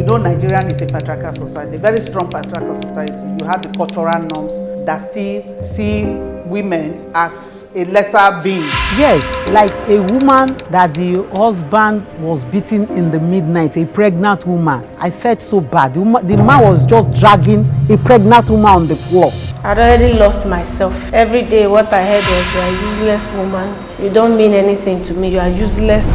know Nigerian is a patriarchal society, a very strong patriarchal society. You have the cultural norms that still see women as a lesser being. Yes, like a woman that the husband was beating in the midnight, a pregnant woman. I felt so bad. The man was just dragging a pregnant woman on the floor. I'd already lost myself. Every day what I heard was, "You are a useless woman. You don't mean anything to me. You are useless."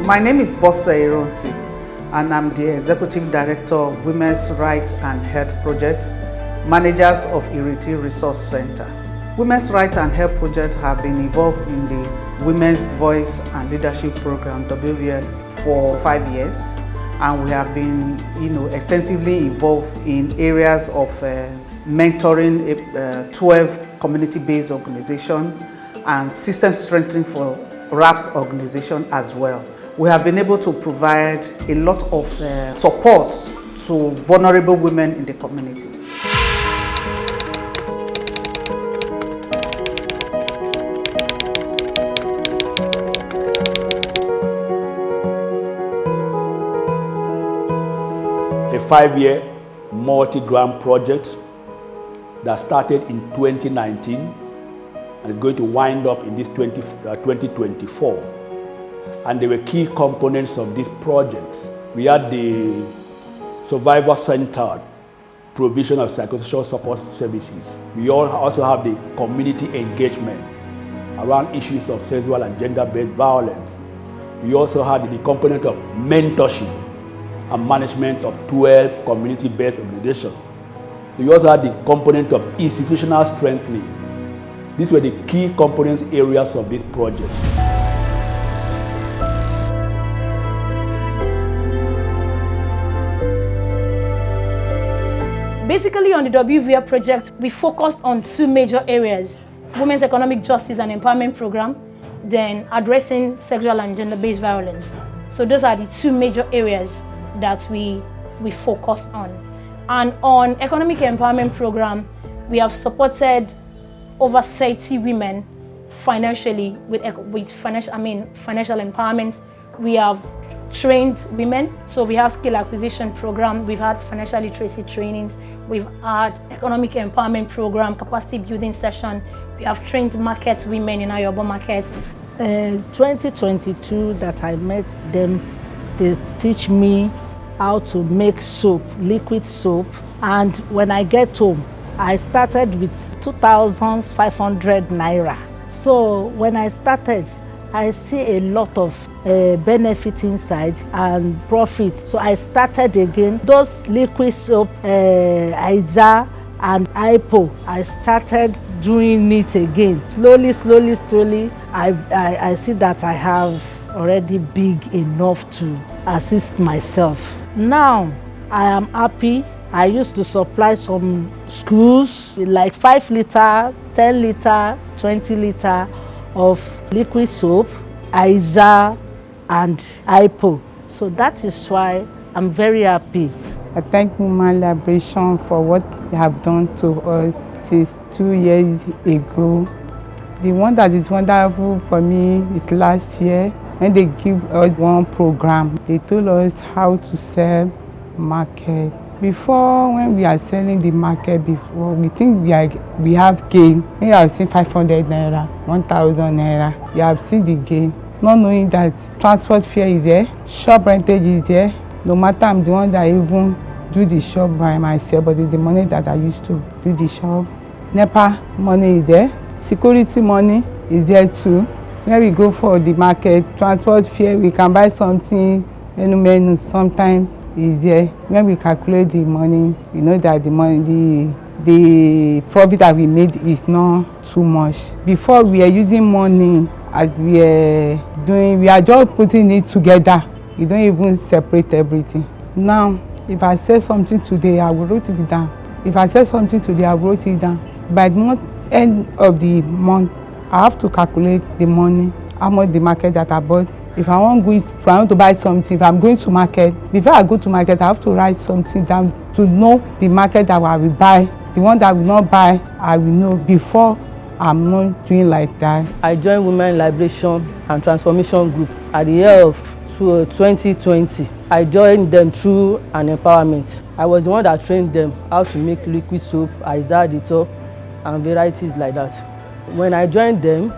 My name is Bossa Ironsi, and I'm the Executive Director of Women's Rights and Health Project, Managers of Iriti Resource Center. Women's Rights and Health Project have been involved in the Women's Voice and Leadership Program, WVL, for 5 years, and we have been extensively involved in areas of mentoring 12 community-based organizations and system strengthening for RAPS organization as well. We have been able to provide a lot of support to vulnerable women in the community. It's a 5-year multi-grant project that started in 2019 and is going to wind up in this 2024. And there were key components of this project. We had the survivor-centered provision of psychosocial support services. We also have the community engagement around issues of sexual and gender-based violence. We also had the component of mentorship and management of 12 community-based organizations. We also had the component of institutional strengthening. These were the key components areas of this project. Basically, on the Wvl project, we focused on 2 major areas: Women's Economic Justice and Empowerment Program, then addressing sexual and gender-based violence. So those are the 2 major areas that we focused on. And on Economic Empowerment Program, we have supported over 30 women financially with financial empowerment. We have trained women, so we have skill acquisition program, we've had financial literacy trainings, we've had economic empowerment program, capacity building session, we have trained market women in Ayobo market. 2022 that I met them, they teach me how to make soap, liquid soap, and when I get home, I started with 2,500 naira. So when I started, I see a lot of benefit inside and profit. So I started again. Those liquid soap, Aiza and Ipo, I started doing it again. Slowly, I see that I have already big enough to assist myself. Now I am happy. I used to supply some schools with like 5 liter, 10 liter, 20 liter of liquid soap, Aiza and Ipo. So that is why I'm very happy. I thank Women Liberation for what they have done to us since 2 years ago. The one that is wonderful for me is last year when they give us one program. They told us how to sell, market, Before, when we are selling the market before, we think we have gain. We have seen 500 naira, 1,000 naira. We have seen the gain, not knowing that transport fare is there, shop rentage is there. No matter I'm the one that even do the shop by myself, but it's the money that I used to do the shop. NEPA money is there, security money is there too. When we go for the market, transport fare, we can buy something, menu sometimes is there. When we calculate the money, you know that the money, the profit that we made is not too much. Before, we are using money as we are doing, we are just putting it together. We don't even separate everything. Now, if I say something today, I will write it down. If I say something today, I will write it down. By the end of the month, I have to calculate the money, how much the market that I bought. If I want to buy something, if I'm going to market, before I go to market, I have to write something down to know the market that I will buy. The one that I will not buy, I will know before. I'm not doing like that. I joined Women Liberation and Transformation Group at the year of 2020. I joined them through an empowerment. I was the one that trained them how to make liquid soap, Dettol, and varieties like that. When I joined them,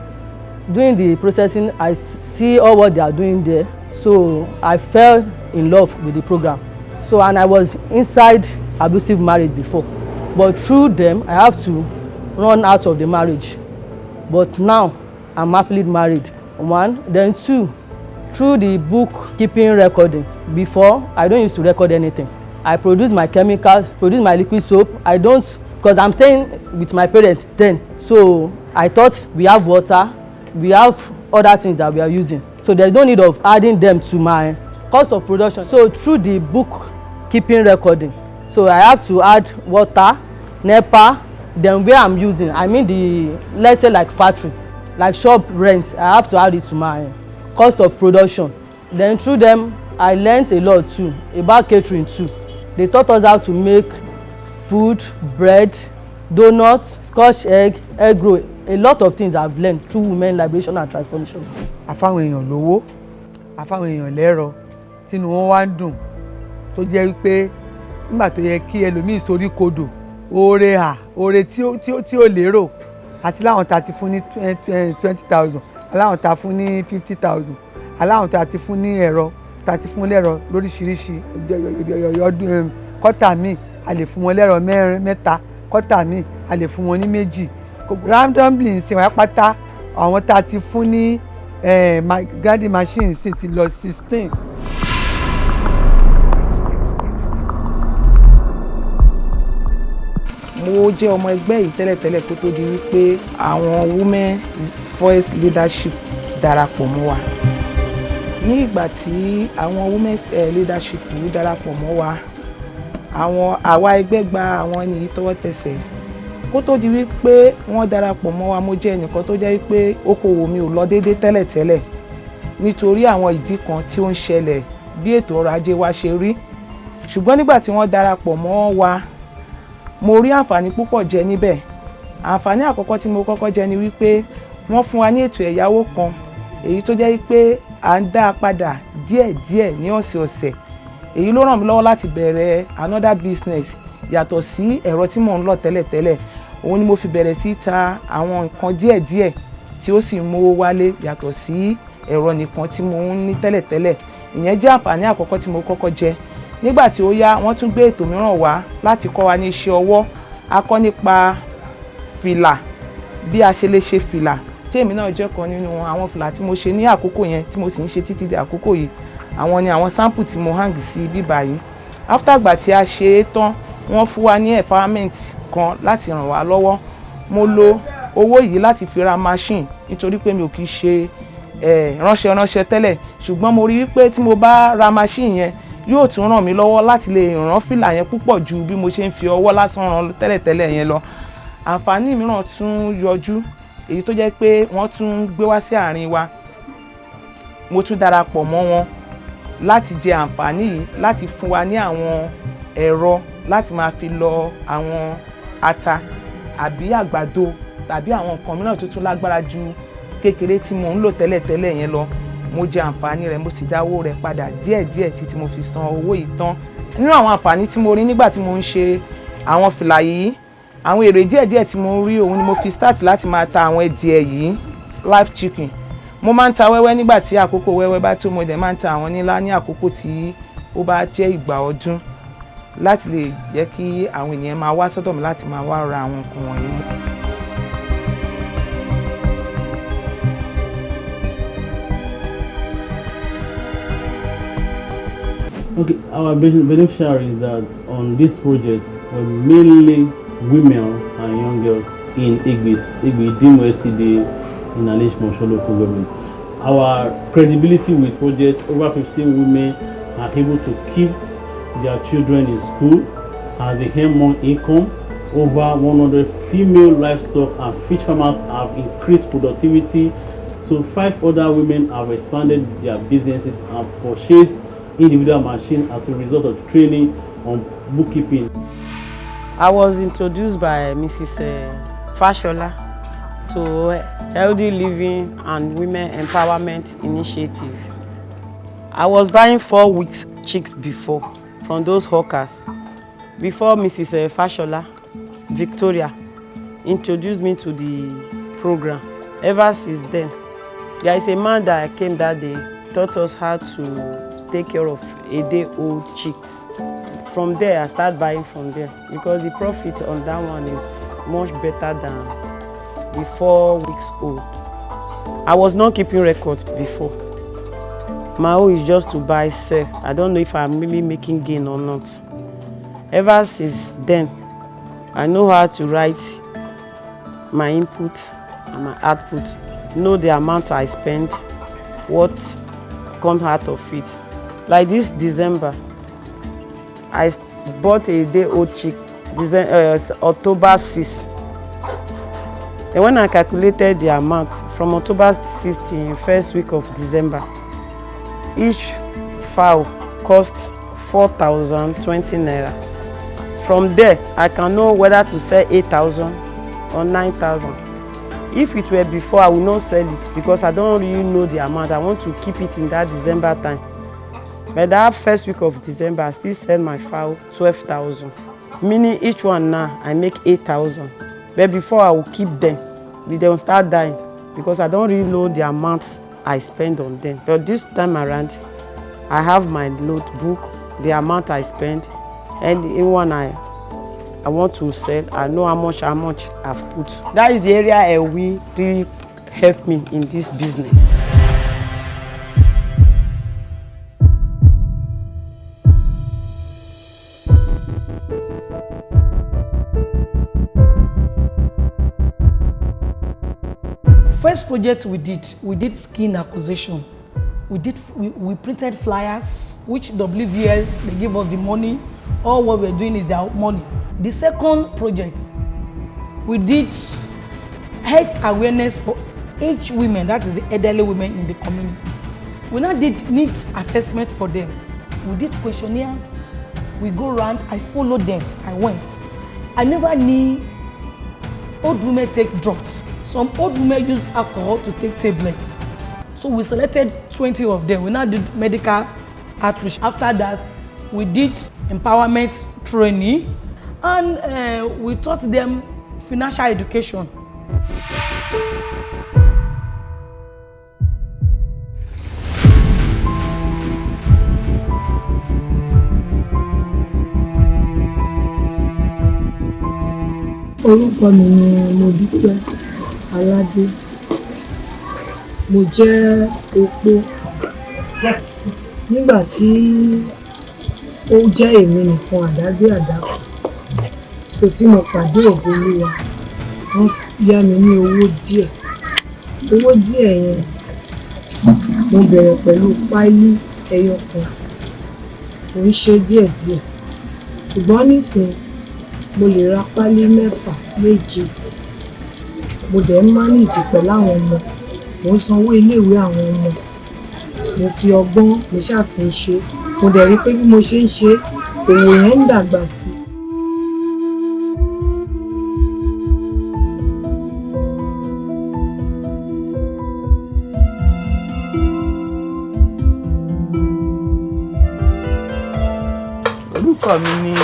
doing the processing, I see all what they are doing there. So I fell in love with the program. So, and I was inside abusive marriage before. But through them, I have to run out of the marriage. But now, I'm happily married. One, then two, through the bookkeeping recording. Before, I don't used to record anything. I produce my chemicals, produce my liquid soap. I don't, because I'm staying with my parents then. So I thought we have water, we have other things that we are using. So there's no need of adding them to my cost of production. So through the bookkeeping recording, so I have to add water, NEPA, then where I'm using, I mean the, let's say like factory, like shop rent, I have to add it to my cost of production. Then through them, I learned a lot too, about catering too. They taught us how to make food, bread, donuts, scotch egg, egg roll. A lot of things I've learned through Women Liberation and Transformation. Àfáwọn èèyàn lówó, àfáwọn èèyàn lẹ́rọ, tínú wọn wá ń dùn, tó jẹ́ wípé nígbà tó yẹ kí ẹlòmíì sorí kodò, oore tí ó lérò, àti láwọn tá ti fún ní 20,000, aláwọn tá fún ní 50,000, aláwọn tá ti fún ní ẹ̀rọ, tá ti fún lẹ́rọ lóríṣiríṣi, kọ́tà míì a lè fún wọn lẹ́rọ mẹ́ta, kọ́tà míì a lè fún wọn ní méjì. Randomly ń sìn wá pátá àwọn tá ti fún ní grinding machine sì ti lọ 16. Mo jẹ́ ọmọ ẹgbẹ́ yìí tẹ́lẹ̀tẹ́lẹ̀ kó tó di wípé àwọn Women Voice Leadership darapọ̀ mọ́ wa. Ní ìgbà tí àwọn Women Leadership yìí darapọ̀ mọ́ wa, àwa ẹgbẹ́ gba àwọn ènìyàn tọwọ́ tẹsẹ̀. Kó tó di wípé wọ́n darapọ̀ mọ́ wa, mo jẹ́ ẹnìkan tó jẹ́ wípé okòwò mi ò lọ déédé tẹ́lẹ̀tẹ́lẹ̀ nítorí àwọn ìdí kan tí ó ń ṣẹlẹ̀ bí ètò ọrọ̀ ajé wa ṣe rí. Ṣùgbọ́n nígbà tí wọ́n darapọ̀ mọ́ wa, mo rí àǹfààní púpọ̀ jẹ níbẹ̀. Àǹfààní àkọ́kọ́ tí mo kọ́kọ́ jẹ ni wípé wọ́n fún wa ní ètò ẹ̀yáwó kan èyí tó jẹ́ wípé à ń dá padà díẹ̀díẹ̀ ní ọ̀sẹ̀ọ̀sẹ̀. Èyí ló ràn mí lọ́wọ́ láti bẹ̀rẹ̀ another business yàtọ̀ sí ẹ̀rọ tí mò ń lò tẹ́lẹ̀tẹ́lẹ̀. Òun ni mo fi bẹ̀rẹ̀ sí ta àwọn nǹkan díẹ̀díẹ̀ tí ó sì mówó wálé yàtọ̀ sí ẹ̀rọ nìkan tí mo ń ní tẹ́lẹ̀tẹ́lẹ̀. Ìyẹn jẹ́ àǹfààní àkọ́kọ́ tí mo kọ́kọ́ jẹ. Nígbà tí ó yá, wọ́n tún gbé ètò mìíràn wá láti kọ́ wa ní iṣẹ́ ọwọ́. A kọ́ nípa fìlà, bí a ṣe lè ṣe fìlà, tí èmi náà jẹ́ kan nínú àwọn fìlà tí mo ṣe ní àkókò yẹn tí mo sì ń ṣe títí di àkókò yìí. Àwọn ni àwọn sample tí mo hang sí bíbá yìí. After ìgbà tí a ṣe é tán, wọ́n fún wa ní empowerment kan láti ràn wá lọ́wọ́. Mo lo owó yìí láti fi ra machine nítorí pé mi ò kì í ṣe ránṣẹ́ tẹ́lẹ̀, ṣùgbọ́n mo rí wípé tí mo bá ra machine yẹn yóò tún ràn mí lọ́wọ́ láti lè rán fìlà yẹn púpọ̀ ju bí mo ṣe ń fi ọwọ́ lásán rán tẹ́lẹ̀tẹ́lẹ̀ yẹn lọ. Àǹfààní mìíràn tún yọjú èyí tó jẹ́ pé wọ́n tún gbé wá sí àárín wa. Mo tún darapọ̀ mọ́ wọn láti jẹ àǹfààní yìí láti fún wa ní àwọn ẹ̀rọ láti máa fi lọ àwọn ata àbí àgbàdo tàbí àwọn nǹkan mìíràn tó tún lágbára ju kékeré tí mo ń lò tẹ́lẹ̀tẹ́lẹ̀ yẹn lọ. Mo jẹ àǹfààní rẹ̀, mo sì dáwó rẹ̀ padà díẹ̀díẹ̀ títí mo fi san owó yìí tán. Nínú àwọn àǹfààní tí mo rí nígbà tí mo ń ṣe àwọn fìlà yìí, àwọn èrè díẹ̀díẹ̀ tí mo rí òun ni mo fi start láti máa ta àwọn ẹdìẹ yìí live chicken. Mo máa ń ta wẹ́wẹ́ nígbà tí àkókò wẹ́wẹ́ bá tó, mo dẹ̀ máa ń ta àwọn nílá ní àkókò tí ó bá jẹ́ ìgbà ọdún láti lè jẹ́ kí àwọn ènìyàn máa wá sọ́dọ̀ mi láti máa wá ra àwọn nǹkan wọ̀nyí. Okay, our beneficiaries that on this project were mainly women and young girls in Igbe Dimo SCD in Alishmosho local government. Our credibility with project, over 15 women are able to keep their children in school as they earn more income. Over 100 female livestock and fish farmers have increased productivity. So 5 other women have expanded their businesses and purchased individual machines as a result of training on bookkeeping. I was introduced by Mrs. Fashola to Healthy Living and Women Empowerment Initiative. I was buying 4 weeks chicks before from those hawkers. Before Mrs. Fashola, Victoria introduced me to the program. Ever since then, there is a man that came that day, taught us how to take care of a day-old chicks. From there, I started buying from there because the profit on that one is much better than the 4 weeks old. I was not keeping records before. My own is just to buy, sell. I don't know if I'm really making gain or not. Ever since then, I know how to write my input and my output, know the amount I spend, what comes out of it. Like this December, I bought a day-old chick, October 6. And when I calculated the amount from October 16, first week of December, each fowl costs 4,020 naira. From there, I can know whether to sell 8,000 or 9,000. If it were before, I will not sell it because I don't really know the amount. I want to keep it in that December time. But that first week of December, I still sell my fowl 12,000. Meaning each one now, I make 8,000. But before, I will keep them. They will start dying because I don't really know the amount I spend on them. But this time around, I have my notebook, the amount I spend, and in one I want to sell, I know how much I've put. That is the area we really help me in this business. First project we did skin acquisition. We printed flyers, which WVS, they give us the money. All what we're doing is their money. The second project, we did health awareness for age women, that is the elderly women in the community. We now did needs assessment for them. We did questionnaires, we go around, I followed them, I went. I never knew old women take drugs. Some old women use alcohol to take tablets. So we selected 20 of them. We now did medical outreach. After that, we did empowerment training and we taught them financial education. Orúkọ mi ni Modúpẹ́ Aládé. Mo jẹ́ opó. Nígbà tí ó jẹ́ èmi nìkan àdágbé àdáfò. So tí mo pàdé ògo Olúwa, wọ́n yá mi ní owó díẹ̀. Owó díẹ̀ yẹn mo bẹ̀rẹ̀ pẹ̀lú páálí ẹyọ kan. Mo ń ṣe díẹ̀díẹ̀. Ṣùgbọ́n nísìnyí mo lè ra páálí 6, 7. Mo dẹ̀ ń manage pẹ̀lú àwọn ọmọ. Mo ń sanwó iléèwé àwọn ọmọ. Mo fi ọgbọ́n mo ṣàfihàn ṣe. Mo dẹ̀ rí pé bí mo ṣe ń ṣe, òwò yẹn ń dàgbà sí. Orúkọ mi ni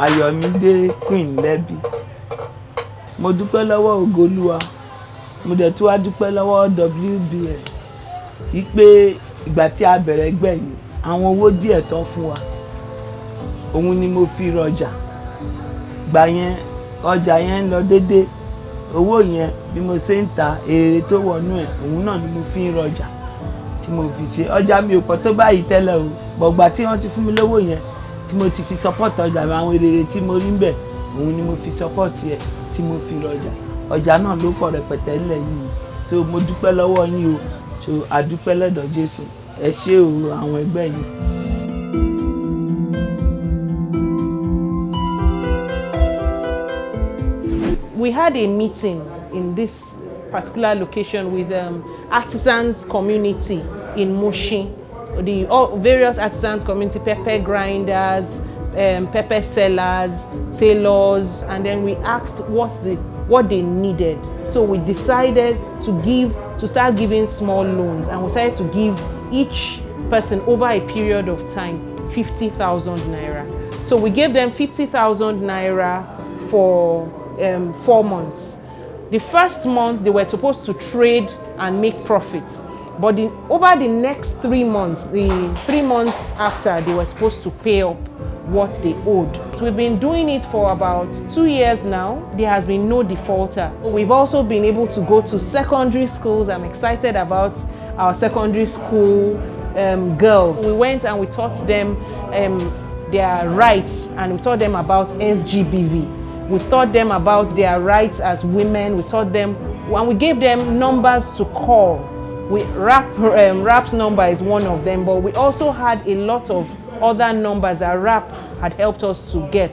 Ayọ̀mídé Queen Lẹ́bí. Mo dúpẹ́ lọ́wọ́ Ògolúwa. Mo dẹ̀ tún wá dúpẹ́ lọ́wọ́ WVL. Wípé ìgbà tí a bẹ̀rẹ̀ ẹgbẹ́ yìí, àwọn owó díẹ̀ tán fún wa. Òun ni mo fi rọjà. Ìgbà yẹn ọjà yẹn ń lọ déédéé. Owó yẹn bí mo ṣe ń ta èrè tó wọnú ẹ̀, òun náà ni mo fi ń rọjà. Tí mo fi ṣe ọjà mi ò pọ̀ tó báyìí tẹ́lẹ̀ o. Bọ̀gbà tí wọ́n ti fún mi lówó yẹn, tí mo ti fi support ọjà mi, àwọn èrè tí mo rí ń bẹ̀, òun ni mo fi support ẹ̀ tí mo fi rọjà. Ọjà náà ló pọ̀ rẹpẹtẹ nílẹ̀ yìí. So mo dúpẹ́ lọ́wọ́ yín o. So àdúpẹ́ lọ́dọ̀ Jésù. Ẹ ṣé o àwọn ẹgbẹ́ yìí. We had a meeting in this particular location with artisans community in Mushin, the various artisans community, pepper grinders, pepper sellers, tailors, and then we asked what they needed. So we decided to start giving small loans, and we decided to give each person over a period of time 50,000 naira. So we gave them 50,000 naira for 4 months. The first month they were supposed to trade and make profit, but over the next 3 months, the 3 months after, they were supposed to pay up what they owed. So we've been doing it for about 2 years now. There has been no defaulter. We've also been able to go to secondary schools. I'm excited about our secondary school girls. We went and we taught them their rights, and we taught them about SGBV. We taught them about their rights as women. We taught them, and we gave them numbers to call. RAP's number is one of them, but we also had a lot of other numbers that RAP had helped us to get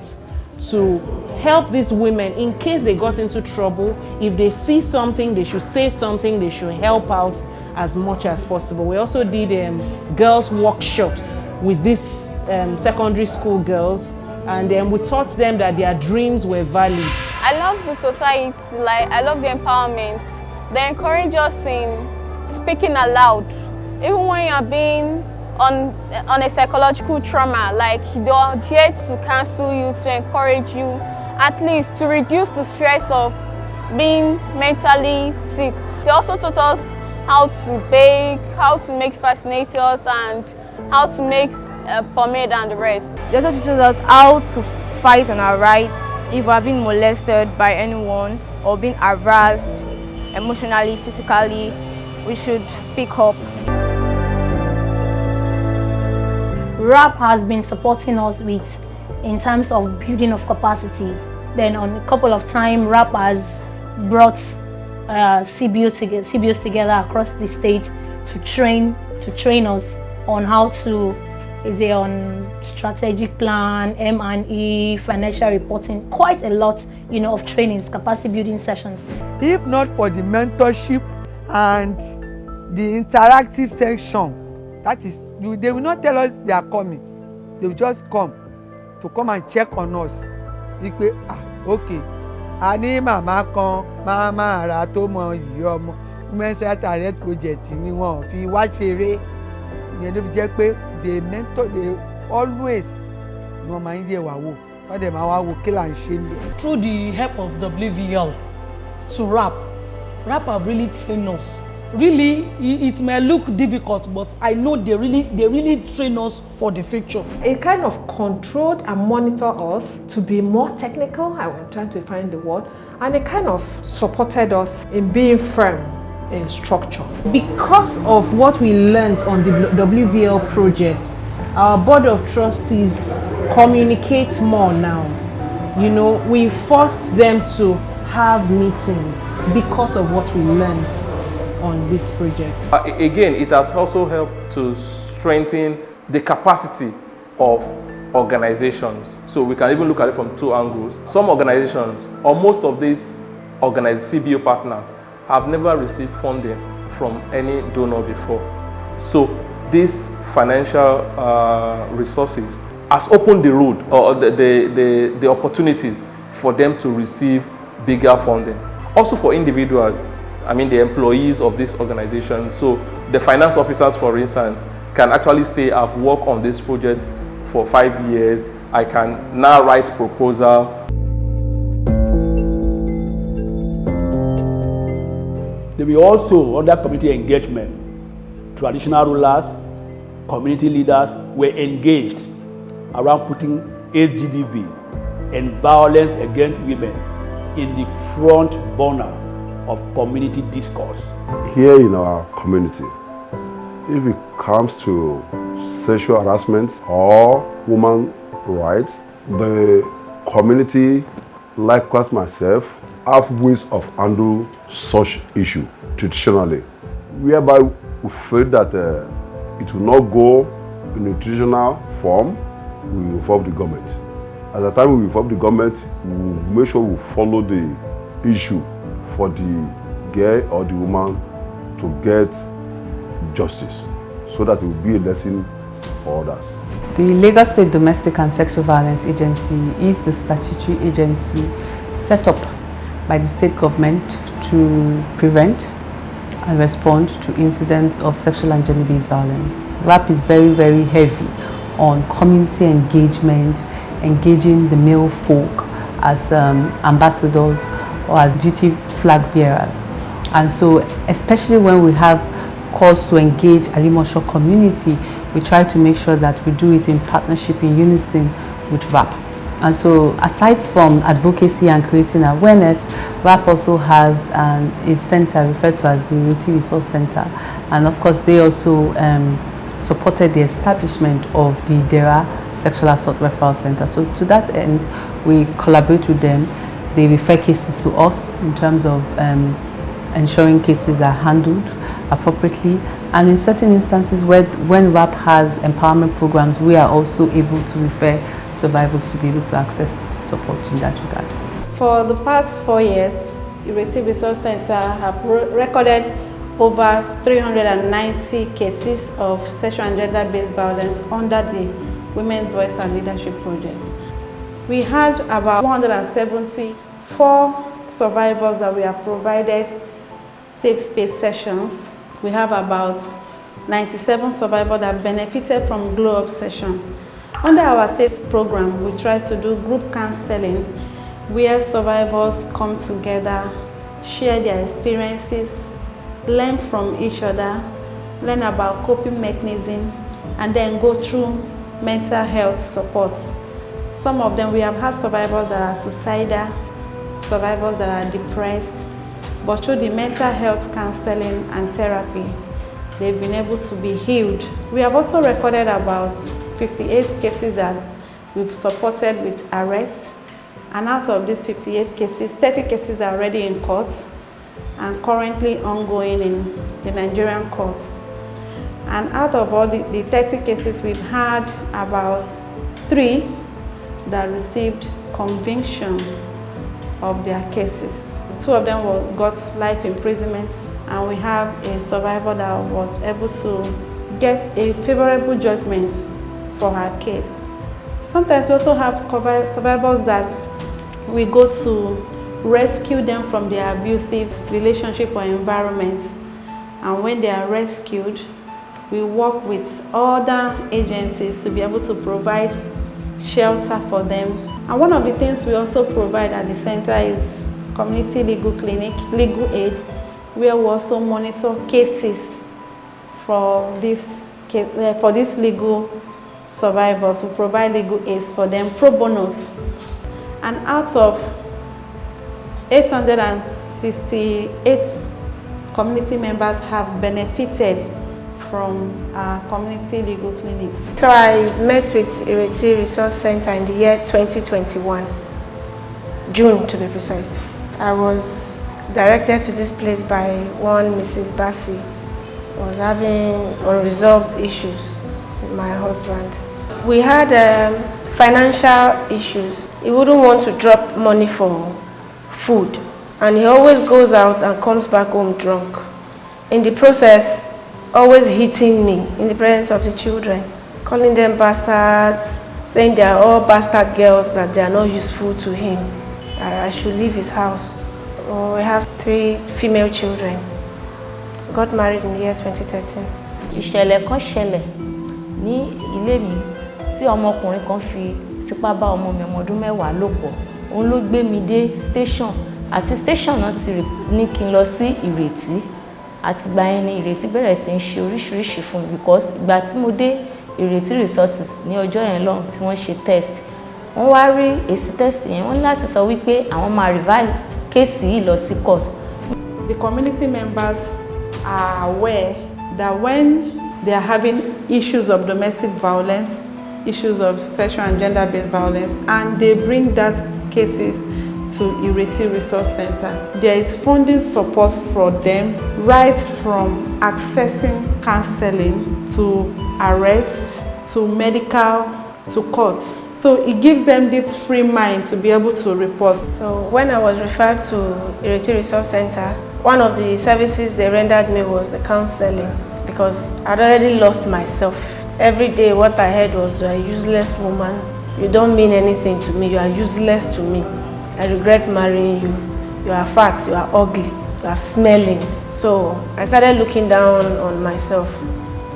to help these women in case they got into trouble. If they see something, they should say something, they should help out as much as possible. We also did girls' workshops with these secondary school girls, and then we taught them that their dreams were valid. I love the society, like I love the empowerment. They encourage us in speaking aloud, even when you're being on a psychological trauma. Like they're here to counsel you, to encourage you, at least to reduce the stress of being mentally sick. They also taught us how to bake, how to make fascinators, and how to make pomade and the rest. They also teach us how to fight on our rights if we are being molested by anyone or being harassed emotionally, physically. We should speak up. RAP has been supporting us in terms of building of capacity. Then on a couple of times, RAP has brought CBOs together across the state to train us on how to, on strategic plan, M&E, financial reporting, quite a lot, of trainings, capacity building sessions. If not for the mentorship and the interactive section, that is, they will not tell us they are coming. They will just come and check on us. Okay. Ani mama kan mama ara tó mọ ìyá ọmọ Wvl Project ni wọ́n fi wá ṣeré. Ìyẹn ló fi jẹ́ pé they always no máa ń yẹ̀ wá wò. Wọ́n dẹ̀ máa wá wo kí là ń ṣe níbẹ̀. Through the help of WVL to RAP have really trained us. Really, it may look difficult, but I know they really train us for the future. It kind of controlled and monitored us to be more technical. I was trying to find the word, and it kind of supported us in being firm in structure. Because of what we learned on the Wvl project, our board of trustees communicates more now. We forced them to have meetings because of what we learned on this project. Again, it has also helped to strengthen the capacity of organizations. So we can even look at it from two angles. Some organizations, or most of these organized CBO partners, have never received funding from any donor before. So this financial resources has opened the road, or the opportunity for them to receive bigger funding. Also for individuals, the employees of this organization. So the finance officers, for instance, can actually say, I've worked on this project for 5 years I can now write proposal. There will also, under community engagement, traditional rulers, community leaders were engaged around putting HGBV and violence against women in the front burner of community discourse. Here in our community, if it comes to sexual harassment or women's rights, the community, likewise myself, have ways of handling such issue traditionally, whereby we feel that it will not go in a traditional form. We will involve the government. At the time we involve the government, we will make sure we follow the issue for the girl or the woman to get justice, so that it will be a lesson for others. The Lagos State Domestic and Sexual Violence Agency is the statutory agency set up by the state government to prevent and respond to incidents of sexual and gender-based violence. WvL is very, very heavy on community engagement, engaging the male folk as ambassadors or as duty flag bearers. And so, especially when we have calls to engage Alimosho community, we try to make sure that we do it in partnership, in unison with WvL. And so, aside from advocacy and creating awareness, WvL also has a center referred to as the Wvl Resource Center. And of course, they also supported the establishment of the DERA Sexual Assault Referral Center. So to that end, we collaborate with them. They refer cases to us in terms of ensuring cases are handled appropriately. And in certain instances, when WvL has empowerment programs, we are also able to refer survivors to be able to access support in that regard. For the past 4 years, Wvl Resource Center have recorded over 390 cases of sexual and gender-based violence under the Women's Voice and Leadership Project. We had about 174 survivors that we have provided safe space sessions. We have about 97 survivors that benefited from Glow Up session. Under our safe program, we try to do group counseling where survivors come together, share their experiences, learn from each other, learn about coping mechanism, and then go through mental health support. Some of them, we have had survivors that are suicidal, survivors that are depressed, but through the mental health counseling and therapy, they've been able to be healed. We have also recorded about 58 cases that we've supported with arrest, and out of these 58 cases, 30 cases are already in courts and currently ongoing in the Nigerian courts. And out of all the 30 cases, we've had about 3 that received conviction of their cases. 2 of them got life imprisonment, and we have a survivor that was able to get a favorable judgment for her case. Sometimes we also have survivors that we go to rescue them from their abusive relationship or environment. And when they are rescued, we work with other agencies to be able to provide shelter for them. And one of the things we also provide at the center is community legal clinic, legal aid, where we also monitor cases for these legal survivors. We provide legal aids for them pro bono. And out of 868 community members have benefited from our community legal clinics. So I met with Wvl Resource Center in the year 2021, June to be precise. I was directed to this place by one Mrs. Bassi, who was having unresolved issues with my husband. We had financial issues. He wouldn't want to drop money for food, and he always goes out and comes back home drunk. In the process, always hitting me in the presence of the children, calling them bastards, saying they are all bastard girls, that they are not useful to him. I should leave his house. We have 3 female children. Got married in the year 2013. Ìṣẹ̀lẹ̀ kan ṣẹlẹ̀ ní ilé mi tí ọmọkùnrin kan fi tipá bá ọmọ mi ọmọ ọdún 10 lò pọ̀. Òun ló gbé mi dé station àti station náà ti ní kí n lọ sí Ìrètí. Àtìgbà yẹn ni Ìrètí bẹ̀rẹ̀ sí ń ṣe oríṣiríṣi fún mi because ìgbà tí mo dé Ìrètí resources ní ọjọ́ yẹn lọ́hùn tí wọ́n ṣe test. Wọ́n wá rí èsì test yẹn, wọ́n ní láti sọ wípé àwọn máa revise kéèsì yìí lọ sí court. The community members are aware that when they are having issues of domestic violence, issues of sexual and gender-based violence, and they bring that cases to Ireti Resource Center, there is funding support for them right from accessing counseling to arrest to medical to courts. So it gives them this free mind to be able to report. So when I was referred to Ireti Resource Center, one of the services they rendered me was the counseling because I'd already lost myself. Every day what I heard was, "You are a useless woman. You don't mean anything to me. You are useless to me. I regret marrying you. You are fat. You are ugly. You are smelling." So I started looking down on myself.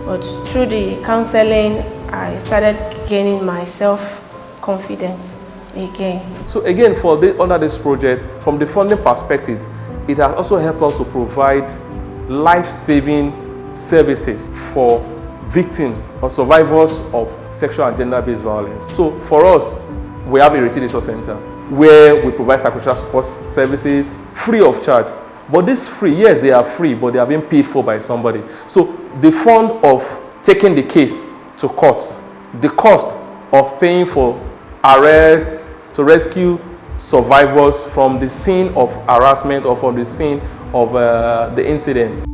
But through the counseling, I started gaining my self-confidence again. So again, under this project, from the funding perspective, it has also helped us to provide life-saving services for victims or survivors of sexual and gender-based violence. So for us, we have a Ireti Resource Center where we provide psychosocial support services free of charge. But this free, yes, they are free, but they are being paid for by somebody. So the fund of taking the case to court, the cost of paying for arrests to rescue survivors from the scene of harassment or from the scene of the incident.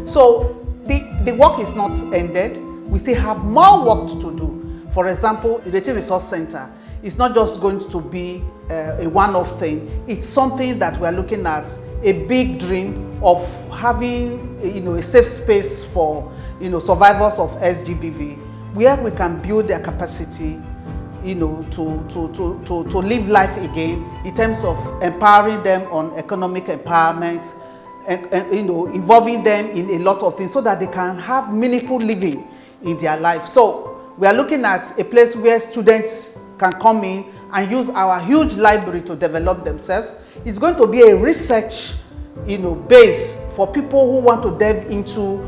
So the work is not ended. We still have more work to do. For example, the Ireti Resource Center is not just going to be a one-off thing. It's something that we are looking at, a big dream of having a safe space for survivors of SGBV, where we can build their capacity to live life again in terms of empowering them on economic empowerment and involving them in a lot of things so that they can have meaningful living in their life. So we are looking at a place where students can come in and use our huge library to develop themselves. It's going to be a research base for people who want to delve into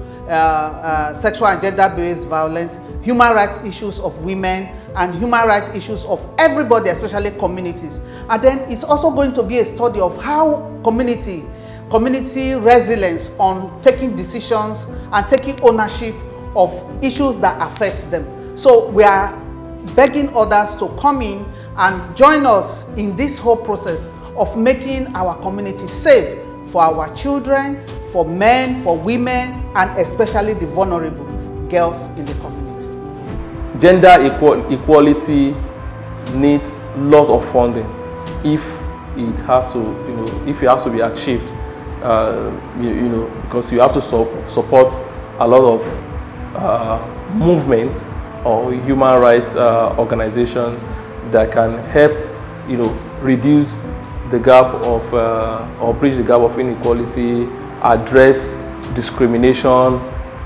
sexual and gender-based violence, human rights issues of women, and human rights issues of everybody, especially communities. And then it's also going to be a study of how community resilience on taking decisions and taking ownership of issues that affect them. So we are begging others to come in and join us in this whole process of making our community safe for our children, for men, for women, and especially the vulnerable girls in the community. Gender equality needs a lot of funding if it has to, be achieved. Because you have to support a lot of movements or human rights organizations that can help, reduce the gap of or bridge the gap of inequality, address discrimination,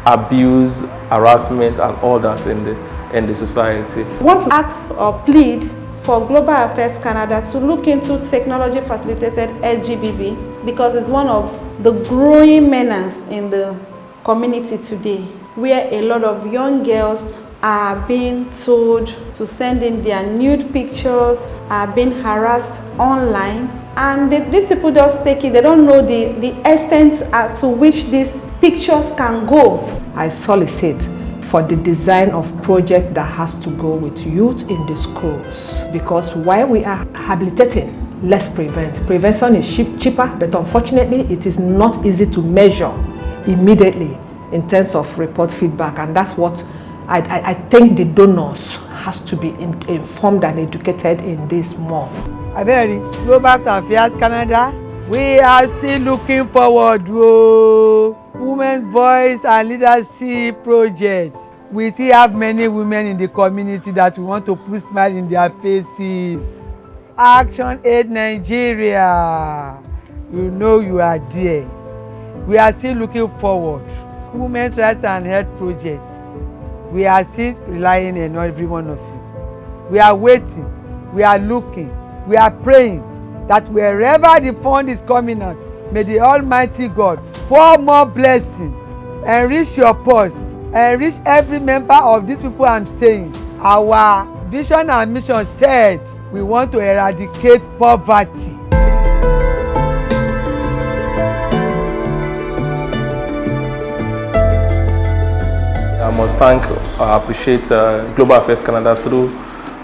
abuse, harassment, and all that in the society. I want to ask or plead for Global Affairs Canada to look into technology facilitated SGBV because it's one of the growing menace in the community today, where a lot of young girls are being told to send in their nude pictures, are being harassed online, and these people just take it. They don't know the extent to which these pictures can go. I solicit for the design of project that has to go with youth in the schools, because while we are habilitating, let's prevent. Prevention is cheaper, but unfortunately it is not easy to measure immediately in terms of report feedback, and that's what I think the donors has to be informed and educated in this more. Abẹ́rẹ́ Global Affairs Canada, we are still looking forward to Women's Voice and Leadership Project. We still have many women in the community that we want to put smiles in their faces. Action Aid Nigeria, you know you are there. We are still looking forward. Women's Rights and Health Project. we are still relying on every one of you. We are waiting, we are looking, we are praying that wherever the fund is coming out, may the Almighty God pour more blessing, enrich your purse, enrich every member of these people I'm saying. Our vision and mission said we want to eradicate poverty. I must thank, appreciate Global Affairs Canada through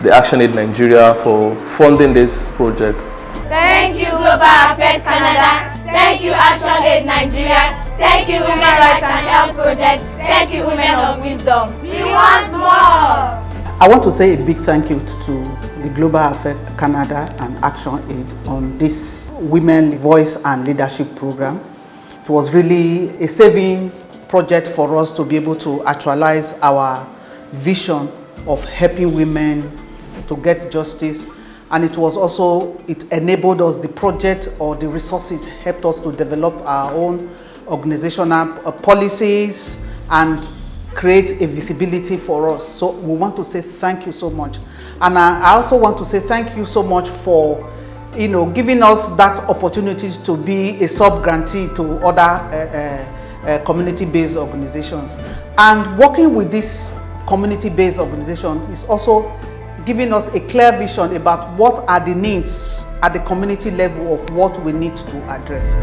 the ActionAid Nigeria for funding this project. Thank you, Global Affairs Canada. Thank you, ActionAid Nigeria. Thank you, Women Rights and Health Project. Thank you, Women of Wisdom. We want more. I want to say a big thank you to the Global Affairs Canada and ActionAid on this Women Voice and Leadership Program. It was really a saving project for us to be able to actualize our vision of helping women to get justice, and it was also, it enabled us, the project or the resources helped us to develop our own organizational policies and create a visibility for us. So we want to say thank you so much. And I also want to say thank you so much for giving us that opportunity to be a sub-grantee to other community-based organizations. And working with these community-based organizations is also giving us a clear vision about what are the needs at the community level of what we need to address.